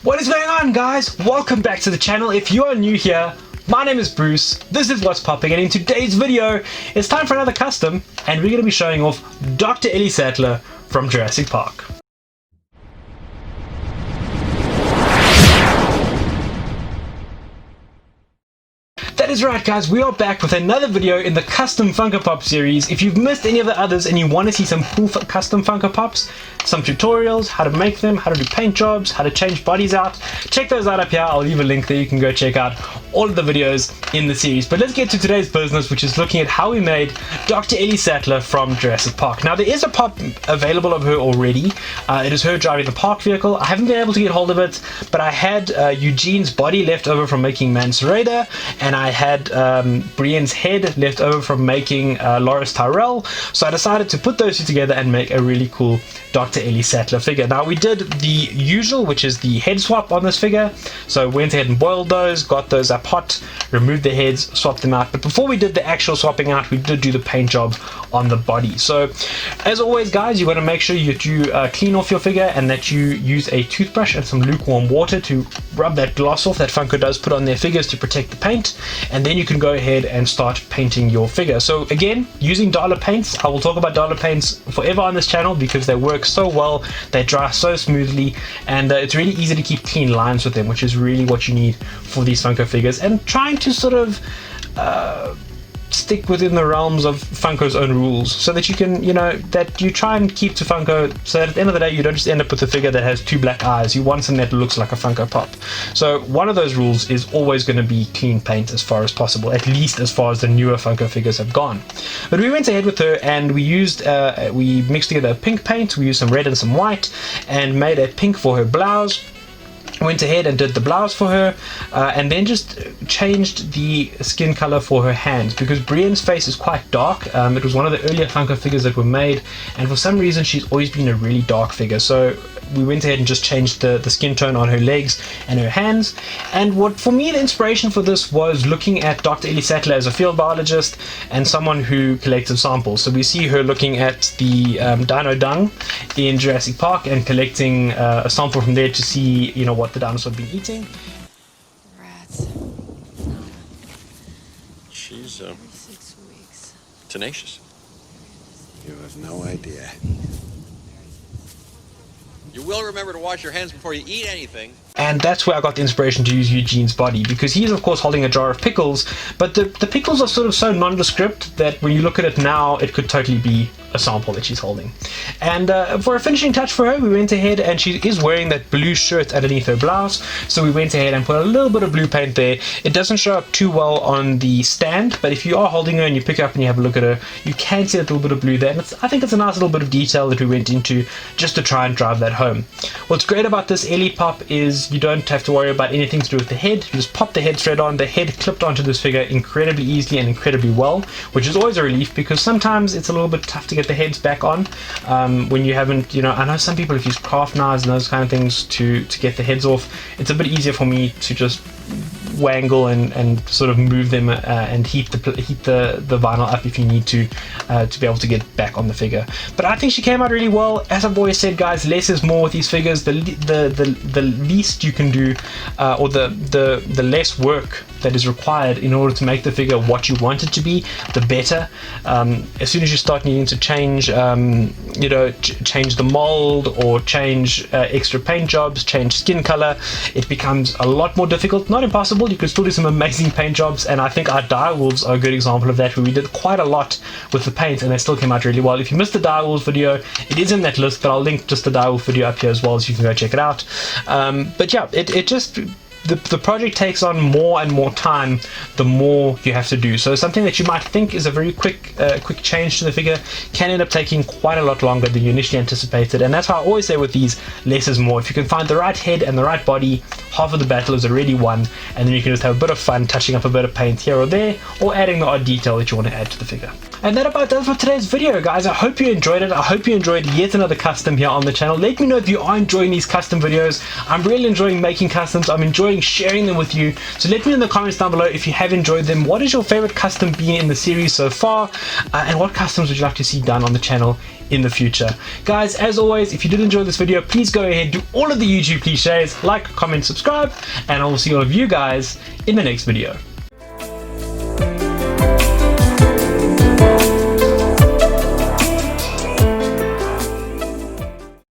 What is going on, guys? Welcome back to the channel. If you are new here, my name is Bruce, this is What's Popping, and in today's video it's time for another custom, and we're going to be showing off Dr. Ellie Sattler from Jurassic Park. That is right, guys, we are back with another video in the custom Funko Pop series. If you've missed any of the others and you want to see some cool custom Funko Pops, some tutorials, how to make them, how to do paint jobs, how to change bodies out, check those out up here. I'll leave a link there, you can go check out all of the videos in the series. But let's get to today's business, which is looking at how we made Dr. Ellie Sattler from Jurassic Park. Now, there is a pop available of her already. It is her driving the park vehicle. I haven't been able to get hold of it, but I had Eugene's body left over from making Mansereda, and I had Brienne's head left over from making Loris Tyrell, so I decided to put those two together and make a really cool Dr. Ellie Sattler figure. Now, we did the usual, which is the head swap on this figure, so went ahead and boiled those, got those up hot, removed the heads, swapped them out. But before we did the actual swapping out, we did do the paint job on the body. So as always, guys, you want to make sure that you clean off your figure and that you use a toothbrush and some lukewarm water to rub that gloss off that Funko does put on their figures to protect the paint, and then you can go ahead and start painting your figure. So again, using dollar paints. I will talk about dollar paints forever on this channel because they work so well, they dry so smoothly, and it's really easy to keep clean lines with them, which is really what you need for these Funko figures, and trying to sort of stick within the realms of Funko's own rules, so that you can, that you try and keep to Funko, so that at the end of the day you don't just end up with a figure that has two black eyes. You want something that looks like a Funko Pop. So one of those rules is always going to be clean paint as far as possible, at least as far as the newer Funko figures have gone. But we went ahead with her and we used we mixed together a pink paint, we used some red and some white, and made a pink for her blouse. Went ahead and did the blouse for her, and then just changed the skin color for her hands, because Brienne's face is quite dark. It was one of the earlier Funko figures that were made, and for some reason she's always been a really dark figure, so we went ahead and just changed the skin tone on her legs and her hands. And what, for me, the inspiration for this was looking at Dr. Ellie Sattler as a field biologist and someone who collected samples. So we see her looking at the dino dung in Jurassic Park and collecting a sample from there to see, what the dinosaur had been eating. Rats. She's 6 weeks. tenacious. You have no idea. You will remember to wash your hands before you eat anything. And that's where I got the inspiration to use Eugene's body, because he's of course holding a jar of pickles, but the pickles are sort of so nondescript that when you look at it now, it could totally be a sample that she's holding. And for a finishing touch for her, we went ahead, and she is wearing that blue shirt underneath her blouse, so we went ahead and put a little bit of blue paint there. It doesn't show up too well on the stand, but if you are holding her and you pick her up and you have a look at her, you can see a little bit of blue there, and I think it's a nice little bit of detail that we went into just to try and drive that home. What's great about this Ellie Pop is you don't have to worry about anything to do with the head. You just pop the head thread on. The head clipped onto this figure incredibly easily and incredibly well, which is always a relief, because sometimes it's a little bit tough to get the heads back on when you haven't, I know some people have used craft knives and those kind of things to get the heads off. It's a bit easier for me to just wangle and sort of move them and heat the vinyl up if you need to be able to get back on the figure. But I think she came out really well. As I've always said, guys, less is more with these figures. The least you can do, or the less work that is required in order to make the figure what you want it to be, the better. As soon as you start needing to change change the mold or change extra paint jobs, change skin color, it becomes a lot more difficult. Not impossible, you can still do some amazing paint jobs, and I think our direwolves are a good example of that, where we did quite a lot with the paint and they still came out really well. If you missed the direwolves video, it is in that list, but I'll link just the direwolf video up here as well, so you can go check it out. But yeah, it just, the project takes on more and more time the more you have to do. So something that you might think is a very quick change to the figure can end up taking quite a lot longer than you initially anticipated. And that's why I always say with these, less is more. If you can find the right head and the right body, half of the battle is already won, and then you can just have a bit of fun touching up a bit of paint here or there, or adding the odd detail that you want to add to the figure. And that about does it for today's video, guys. I hope you enjoyed it. I hope you enjoyed yet another custom here on the channel. Let me know if you are enjoying these custom videos. I'm really enjoying making customs. I'm enjoying sharing them with you. So let me know in the comments down below if you have enjoyed them. What is your favorite custom been in the series so far? And what customs would you like to see done on the channel in the future? Guys, as always, if you did enjoy this video, please go ahead, do all of the YouTube cliches, like, comment, subscribe, and I will see all of you guys in the next video.